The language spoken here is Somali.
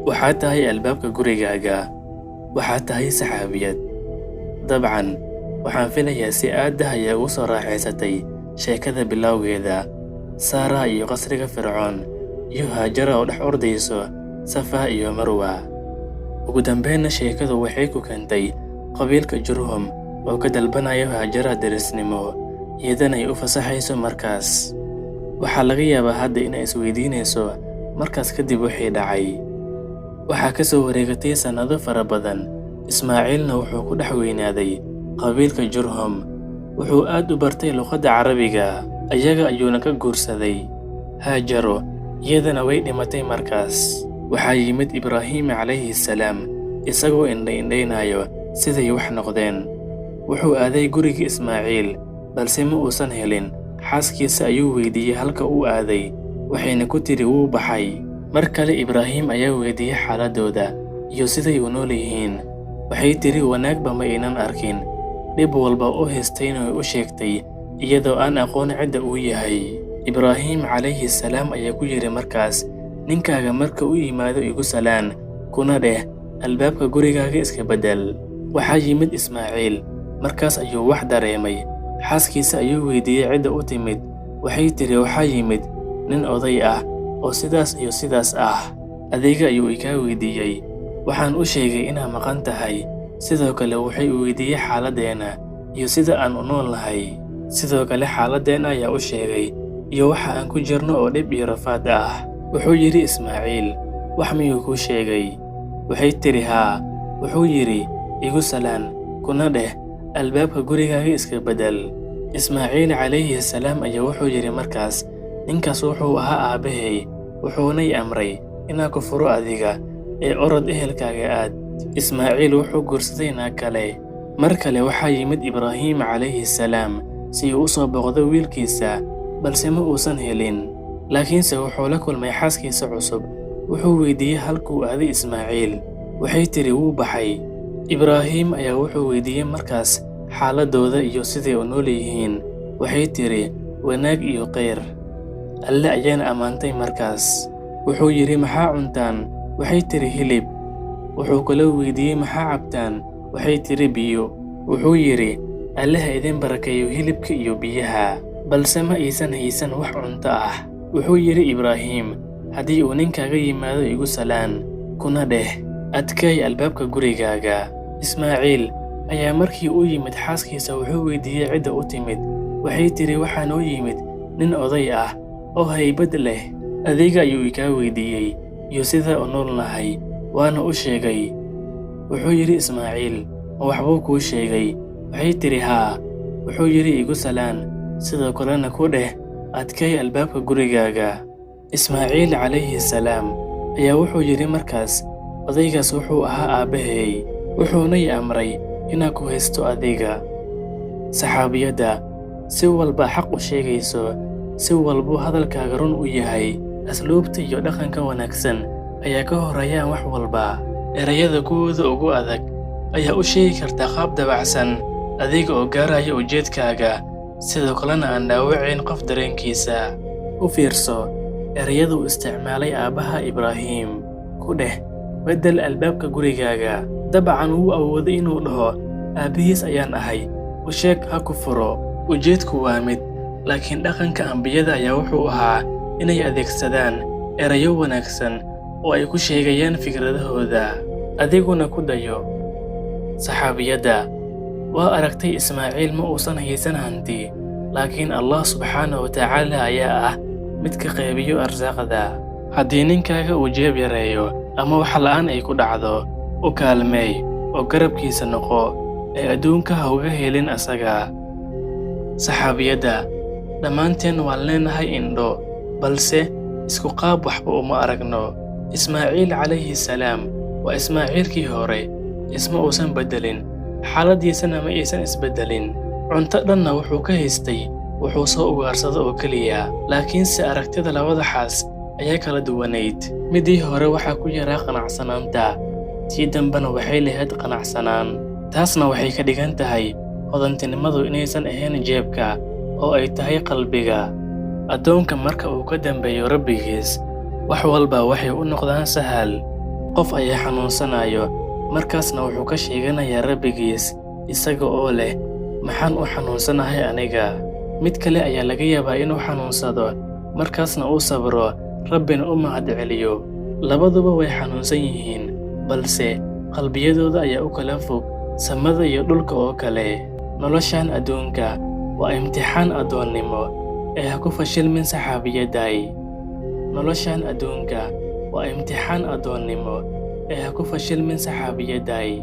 waxaad tahay albaabka gurigaaga, waxaad tahay saxaabiyad. dabcan waxaan filayaa si aad ayaa ugu soo raaxaysatay sheekada bilowgeeda, Saara iyo qasriga Fircoon, iyo Haajara oo dhex ordayso Safa iyo Marwa. ugu dambeynna sheekadu waxay ku keentay qabiilka Jurhum oo ka dalbanayo Haajara derisnimo, iyadana ay u fasaxayso markaas. waxaa laga yaabaa hadda inay isweydiinayso markaas kadib wixii dhacay. waxaa ka soo wareegatay sannado fara badan. Ismaaciilna wuxuu ku dhex weynaaday qabiilka Jurhum, wuxuu aad u bartay luqadda Carabiga, ayaga ayuuna ka guursaday. Haajaro iyadana way dhimatay markaas. waxaa yimid Ibraahim calayhi salaam, isagoo indhaindhaynayo siday wax noqdeen. wuxuu aaday gurigii Ismaaciil, balse ma uusan helin. xaaskiisa ayuu weydiiyey halka uu aaday, waxayna ku tidhi wuu baxay. mar kale Ibraahim ayaa weydiiyey xaaladooda iyo siday u nool yihiin. waxay tidhi wanaagba ma aynan arkin, dhib walba u haystayna way u sheegtay iyadoo aan aqoon cidda uu yahay. Ibraahim calayhi salaam ayaa ku yidhi markaas, ninkaaga marka u yimaado igu salaan, kuna dheh albaabka gurigaaga iska beddel. waxaa yimid Ismaaciil, markaas ayuu wax dareemay. xaaskiisa ayuu weydiiyey cidda u timid, waxay tidhi waxaa yimid nin oday ah oo sidaas iyo sidaas ah. adiga ayuu ikaa weydiiyey, waxaan u sheegay inaad maqan tahay. sidoo kale waxay u weydiiyey xaaladdeena iyo sida aan u nool nahay. sidoo kale xaaladdeena ayaa u sheegay iyo waxa aan ku jirno oo dhib iyo rafaad ah. wuxuu yidhi Ismaaciil, wax miyuu kuu sheegay? waxay tidhi haa. wuxuu yidhi igu salaan, kuna dheh albaabka gurigaaga iska beddel. Ismaaciil calayhi salaam ayaa wuxuu yidhi markaas, ninkaas wuxuu ahaa aabbahay, wuxuunay amray inaan ku furo adiga, ee orod ehelkaaga aad. Ismaaciil wuxuu guursaday naag kale. mar kale waxaa yimid Ibraahim calayhi salaam si uu u soo boqdo wiilkiisa, balse ma uusan helin. laakiinse wuxuu la kulmay xaaskiisa cusub. wuxuu weydiiyey halkuu aaday Ismaaciil, waxay tidhi wuu baxay. Ibraahim ayaa wuxuu weydiiyey markaas xaaladooda iyo siday u nool yihiin. waxay tidhi wanaag iyo khayr. alle ayaana ammaantay markaas. wuxuu yidhi maxaa cuntaan? waxay tidhi hilib. wuxuu kaloo weydiiyey maxaa cabtaan? waxay tidhi biyo. wuxuu yidhi alle ha idin barakeeyo hilibka iyo biyaha, balse ma aysan haysan wax cunto ah. wuxuu yidhi Ibraahim, haddii uu ninkaaga yimaado igu salaan, kuna dheh adkeey albaabka gurigaaga. Ismaaciil ayaa markii uu yimid xaaskiisa wuxuu weydiiyey cidda u timid. waxay tidhi waxaa noo yimid nin oday ah oo haybad leh. adiga ayuu ikaa weydiiyey iyo sida u nool nahay, waana u sheegay. wuxuu yidhi Ismaaciil, ma waxbuu kuu sheegay? waxay tidhi haa. wuxuu yidhi igu salaan, sidoo kalena ku dheh adkeey albaabka gurigaaga. Ismaaciil calayhi salaam ayaa wuxuu yidhi markaas, odaygaas wuxuu ahaa aabbahay, wuxuunay amray inaan ku haysto adiga. saxaabiyadda, si walba xaq u sheegayso, si walbuu hadalkaaga run u yahay. asluubta iyo dhaqanka wanaagsan ayaa ka horreeyaan wax walba. erayada kuwooda ugu adag ayaa u sheegi kartaa qaab dabacsan, adiga oo gaaraya ujeedkaaga, sidoo kalena aan dhaawacayn qof dareenkiisa. u fiirso erayada uu isticmaalay aabbaha Ibraahim, ku dheh beddel albaabka gurigaaga. dabcan wuu awooday inuu dhaho aabbihiis ayaan ahay, u sheeg ha ku furo. ujeedku waa mid, laakiin dhaqanka ambiyada ayaa wuxuu ahaa inay adeegsadaan erayo wanaagsan oo ay ku sheegayaan fikradahooda. adiguna ku dayo. saxaabiyadda, waa aragtay Ismaaciil ma uusan haysan hanti, laakiin Allah subxaanahu wa tacaala ayaa ah midka qaybiyo arsaaqda. haddii ninkaaga uu jeeb yareeyo ama wax la'aan ay ku dhacdo, u kaalmeey oo garabkiisa noqo, ee adduunka ha uga helin asaga. saxaabiyadda, dhammaanteen waan leenahay indho, balse isku qaab waxba uma aragno. Ismaaciil calayhi salaam waa Ismaaciilkii hore, isma uusan beddelin, xaaladiisana ma aysan isbeddelin. cunto dhanna wuxuu ka haystay wuxuu soo ugaarsado oo keliya. laakiinse aragtida labada xaas ayaa kala duwanayd. midii hore waxaa ku yaraa qanacsanaanta, tii dambena waxay lahayd qanacsanaan. taasna waxay ka dhigan tahay hodantinimadu inaysan ahayn jeebka oo ay tahay qalbiga. addoonka marka uu ka dambeeyo rabbigiis, wax walba waxay u noqdaan sahal. qof ayaa xanuunsanayo, markaasna wuxuu ka sheeganayaa Rabbigiis, isaga oo leh, maxaan u xanuunsanahay aniga? Mid kale ayaa laga yaabaa inuu xanuunsado, markaasna uu sabro, Rabbina u mahadceliyo. Labaduba way xanuunsan yihiin, balse qalbiyadooda ayaa u kala fog samada iyo dhulka oo kale. Noloshan adduunka waa imtixaan addoonnimo, ee ha ku fashilmin saxaabiyadday. Noloshan adduunka waa imtixaan addoonnimo, ee ha ku fashilmin saxaabiyadday.